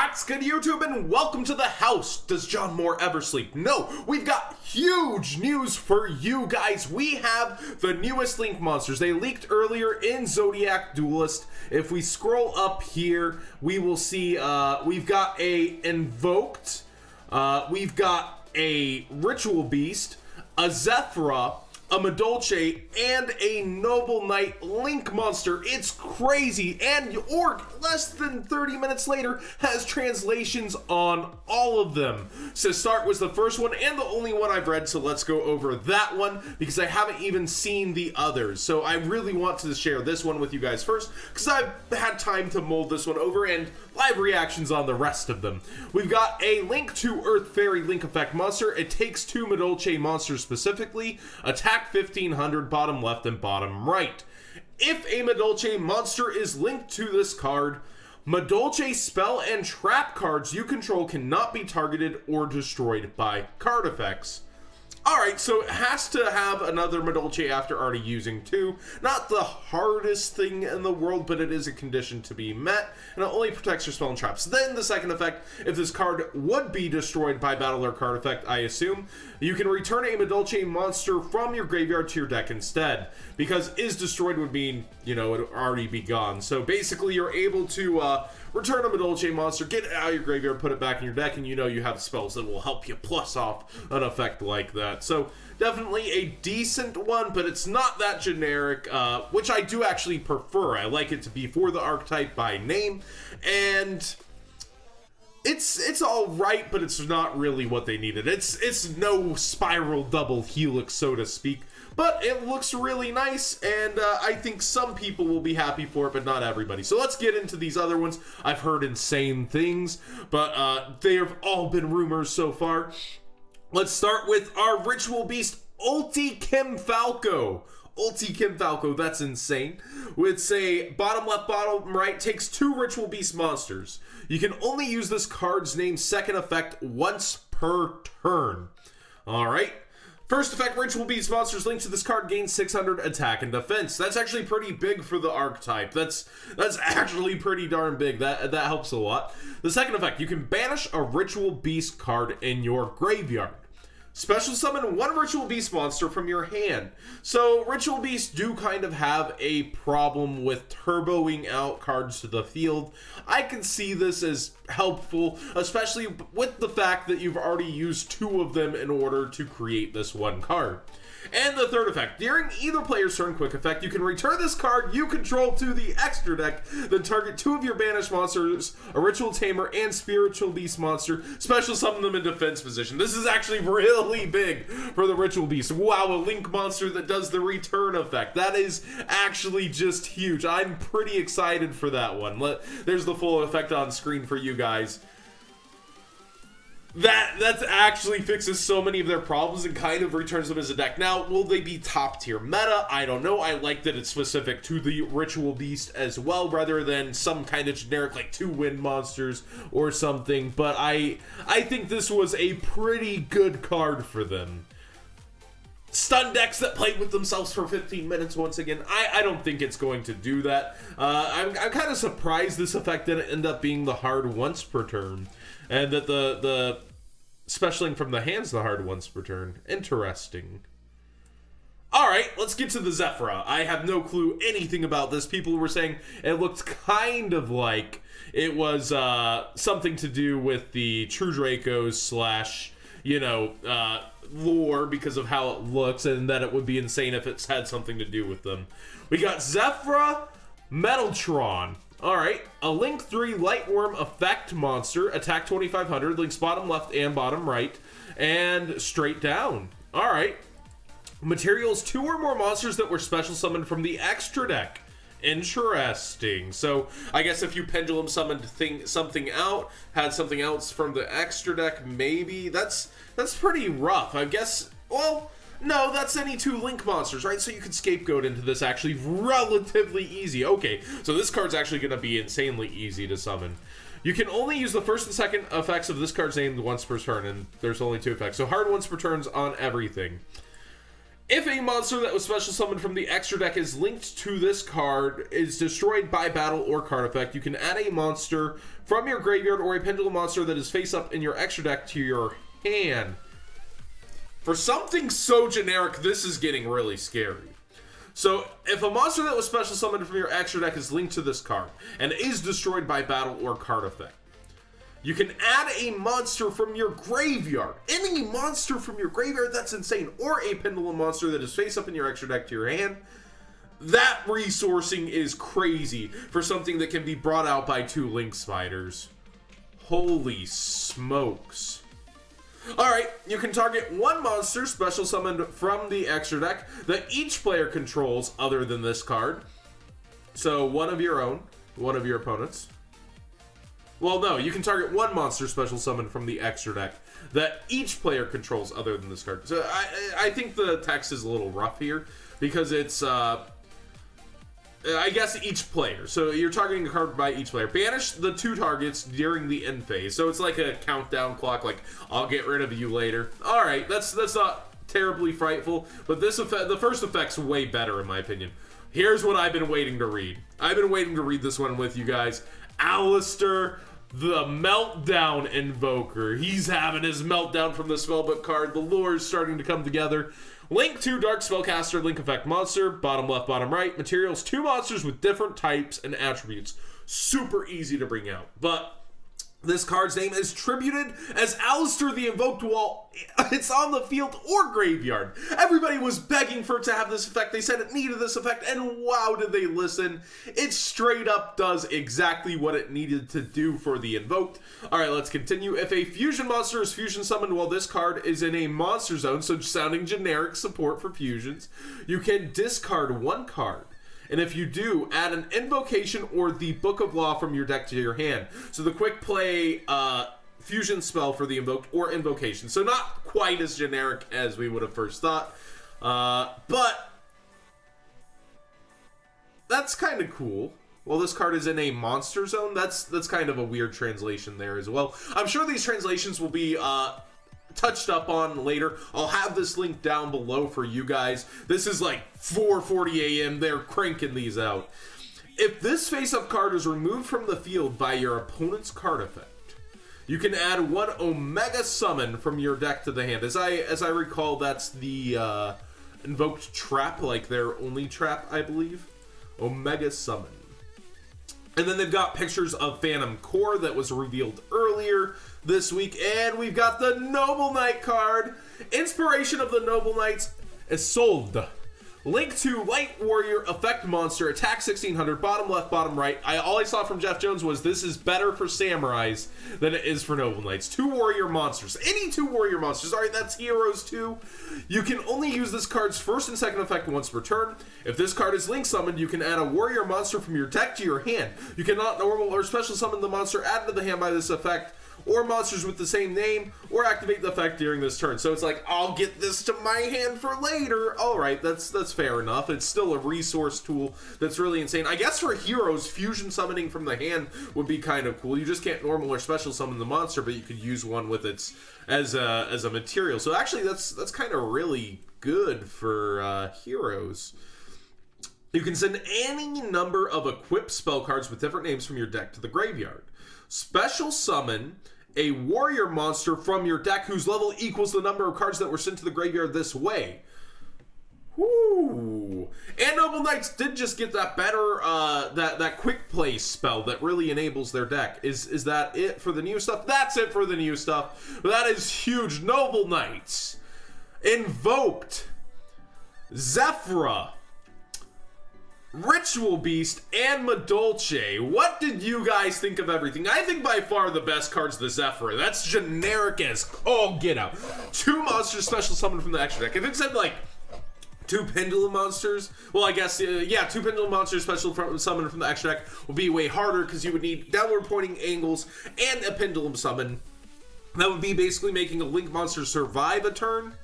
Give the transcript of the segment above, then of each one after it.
What's good, YouTube, and welcome to the house. Does John Moore ever sleep? No, we've got huge news for you guys. We have the newest Link monsters. They leaked earlier in Zodiac Duelist. If we scroll up here, we will see we've got a Invoked, we've got a Ritual Beast, a Zefra, a Madolche, and a Noble Knight Link monster. It's crazy, and Orc, less than 30 minutes later, has translations on all of them. So Start was the first one and the only one I've read, so let's go over that one, because I haven't even seen the others. So I really want to share this one with you guys first, because I've had time to mold this one over, and live reactions on the rest of them. We've got a Link to Earth Fairy Link Effect monster. It takes 2 Madolche monsters specifically, attack 1500, bottom left and bottom right. If a Madolche monster is linked to this card, Madolche spell and trap cards you control cannot be targeted or destroyed by card effects. Alright, so it has to have another Madolche after already using 2. Not the hardest thing in the world, but it is a condition to be met, and it only protects your spell and traps. Then the second effect, if this card would be destroyed by battle or card effect, I assume, you can return a Madolche monster from your graveyard to your deck instead, because is destroyed would mean, you know, it would already be gone. So basically you're able to return a Madolche monster, get it out of your graveyard, put it back in your deck, and you know you have spells that will help you plus off an effect like that. So definitely a decent one, but it's not that generic, which I do actually prefer. I like it to be for the archetype by name, and it's all right, but it's not really what they needed. It's no spiral double helix, so to speak, but it looks really nice, and I think some people will be happy for it, but not everybody. So let's get into these other ones. I've heard insane things, but they have all been rumors so far. Let's start with our Ritual Beast, Ulti Kim Falco. Ulti Kim Falco, that's insane. It's a bottom left, bottom right, takes 2 Ritual Beast monsters. You can only use this card's name's second effect once per turn. Alright. First effect, Ritual Beast monsters linked to this card gain 600 attack and defense. That's actually pretty big for the archetype. That's actually pretty darn big. That helps a lot. The second effect, you can banish a Ritual Beast card in your graveyard. Special summon 1 Ritual Beast monster from your hand. So Ritual Beasts do kind of have a problem with turboing out cards to the field. I can see this as helpful, especially with the fact that you've already used 2 of them in order to create this one card. And the third effect, during either player's turn quick effect, you can return this card you control to the extra deck, then target 2 of your banished monsters, a Ritual Tamer and Spiritual Beast monster, special summon them in defense position. This is actually really big for the Ritual Beast. Wow, a Link monster that does the return effect. That is actually just huge. I'm pretty excited for that one. There's the full effect on screen for you guys. That actually fixes so many of their problems and kind of returns them as a deck. Now, will they be top tier meta? I don't know. I like that it's specific to the Ritual Beast as well, rather than some kind of generic like 2 wind monsters or something. But I think this was a pretty good card for them. Stun decks that played with themselves for 15 minutes once again. I don't think it's going to do that. I'm kind of surprised this effect didn't end up being the hard once per turn, and that the specialing from the hand's the hard once per turn. Interesting. Alright, let's get to the Zefra. I have no clue anything about this. People were saying it looked kind of like it was something to do with the True Dracos slash, you know, lore because of how it looks, and that it would be insane if it's had something to do with them. We got Zefra Metaltron. Alright, a Link 3 Lightworm effect monster, attack 2500, links bottom left and bottom right, and straight down. Alright. Materials, 2 or more monsters that were special summoned from the extra deck. Interesting. So I guess if you pendulum summoned something out, had something else from the extra deck, maybe that's pretty rough. I guess, well, no, that's any 2 Link monsters, right? So you could scapegoat into this actually relatively easy. Okay, so this card's actually going to be insanely easy to summon. You can only use the first and second effects of this card's name once per turn, and there's only 2 effects. So hard once per turns on everything. If a monster that was special summoned from the extra deck is linked to this card is destroyed by battle or card effect, you can add a monster from your graveyard or a pendulum monster that is face up in your extra deck to your hand. For something so generic, this is getting really scary. So, if a monster that was special summoned from your extra deck is linked to this card and is destroyed by battle or card effect, you can add a monster from your graveyard. Any monster from your graveyard, that's insane. Or a pendulum monster that is face up in your extra deck to your hand. That resourcing is crazy for something that can be brought out by 2 Link Spiders. Holy smokes. Alright, you can target 1 monster special summoned from the extra deck that each player controls other than this card. So, one of your own, one of your opponent's. Well, no, you can target 1 monster special summoned from the extra deck that each player controls other than this card. So I think the text is a little rough here because it's, I guess, each player. So you're targeting a card by each player. Banish the 2 targets during the end phase. So it's like a countdown clock, like, I'll get rid of you later. All right, that's not terribly frightful, but this effect, the first effect's way better in my opinion. Here's what I've been waiting to read. I've been waiting to read this one with you guys. Alistair, the Meltdown Invoker. He's having his meltdown from the spellbook card. The lore is starting to come together. Link 2 Dark Spellcaster, Link Effect Monster. Bottom left, bottom right. Materials, 2 monsters with different types and attributes. Super easy to bring out. But this card's name is tributed as Alistair the Invoked while it's on the field or graveyard. Everybody was begging for it to have this effect. They said it needed this effect, and wow, did they listen. It straight up does exactly what it needed to do for the Invoked. Alright, let's continue. If a fusion monster is fusion summoned while this card is in a monster zone, so sounding generic support for fusions, you can discard 1 card. And if you do, add an invocation or the Book of Law from your deck to your hand. So the quick play fusion spell for the invoked or invocation. So not quite as generic as we would have first thought. But that's kind of cool. Well, this card is in a monster zone. That's kind of a weird translation there as well. I'm sure these translations will be touched up on later. I'll have this link down below for you guys. This is like 4:40 a.m. They're cranking these out. If this face-up card is removed from the field by your opponent's card effect, you can add 1 Omega Summon from your deck to the hand. As I recall, that's the Invoked Trap, like their only trap, I believe. Omega Summon. And then they've got pictures of Phantom Core that was revealed earlier this week. And we've got the Noble Knight card. Inspiration of the Noble Knights is sold. Link to Light Warrior Effect Monster, attack 1600, bottom left, bottom right. All I saw from Jeff Jones was this is better for Samurais than it is for Noble Knights. 2 warrior monsters. Any 2 warrior monsters. Alright, that's heroes too. You can only use this card's first and second effect once per turn. If this card is link summoned, you can add a warrior monster from your deck to your hand. You cannot normal or special summon the monster added to the hand by this effect, or monsters with the same name, or activate the effect during this turn. So it's like, I'll get this to my hand for later. Alright, that's fair enough. It's still a resource tool that's really insane. I guess for heroes, fusion summoning from the hand would be kind of cool. You just can't normal or special summon the monster, but you could use one with its as a material. So actually, that's kind of really good for heroes. You can send any number of equipped spell cards with different names from your deck to the graveyard. Special summon a warrior monster from your deck whose level equals the number of cards that were sent to the graveyard this way. Woo! And Noble Knights did just get that better, that quick play spell that really enables their deck. Is that it for the new stuff? That's it for the new stuff. That is huge. Noble Knights, Invoked, Zefra, Ritual Beast, and Madolche. What did you guys think of everything? I think by far the best card's the Zefra. That's generic as all get out. 2 monsters special summoned from the extra deck. If it said like 2 pendulum monsters, well, I guess, yeah, 2 pendulum monsters special summoned from the extra deck would be way harder because you would need downward pointing angles and a pendulum summon. That would be basically making a link monster survive a turn.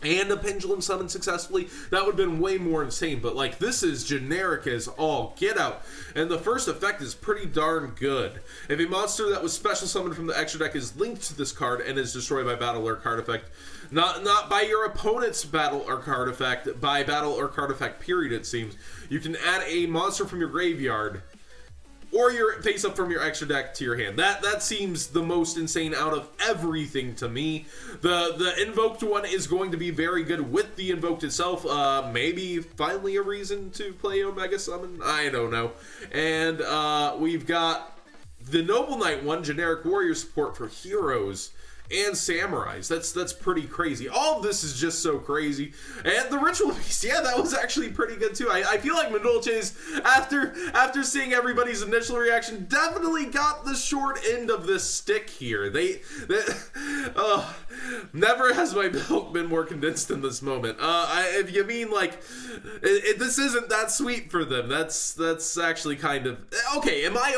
and a pendulum summon successfully, that would have been way more insane. But like, this is generic as all get out, and the first effect is pretty darn good. If a monster that was special summoned from the extra deck is linked to this card and is destroyed by battle or card effect, not by your opponent's battle or card effect, by battle or card effect period, it seems, you can add a monster from your graveyard or your face up from your extra deck to your hand. That seems the most insane out of everything to me. The Invoked one is going to be very good with the Invoked itself. Maybe finally a reason to play Omega Summon. I don't know. And we've got the Noble Knight one, generic warrior support for heroes and samurais. That's pretty crazy. All of this is just so crazy. And the Ritual Beast, yeah, that was actually pretty good too. I feel like Madolche's, after seeing everybody's initial reaction, definitely got the short end of this stick here. Never has my milk been more condensed in this moment. If you mean like, this isn't that sweet for them, that's actually kind of, okay, am I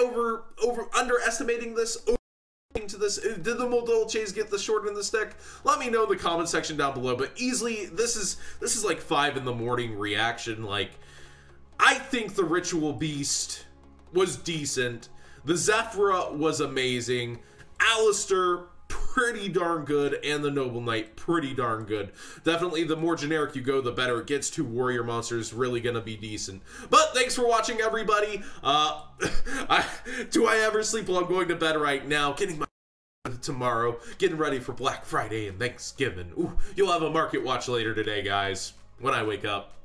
underestimating this? To this, did the Madolches get the short in the stick? Let me know in the comment section down below. But easily, this is like 5 in the morning reaction. Like, I think the Ritual Beast was decent. The Zefra was amazing. Alistair, pretty darn good, and the Noble Knight, pretty darn good. Definitely, the more generic you go, the better it gets. To warrior monsters, really gonna be decent. But thanks for watching, everybody. Do I ever sleep? Well, I'm going to bed right now, getting my tomorrow, getting ready for Black Friday and Thanksgiving. Ooh, you'll have a market watch later today, guys, when I wake up.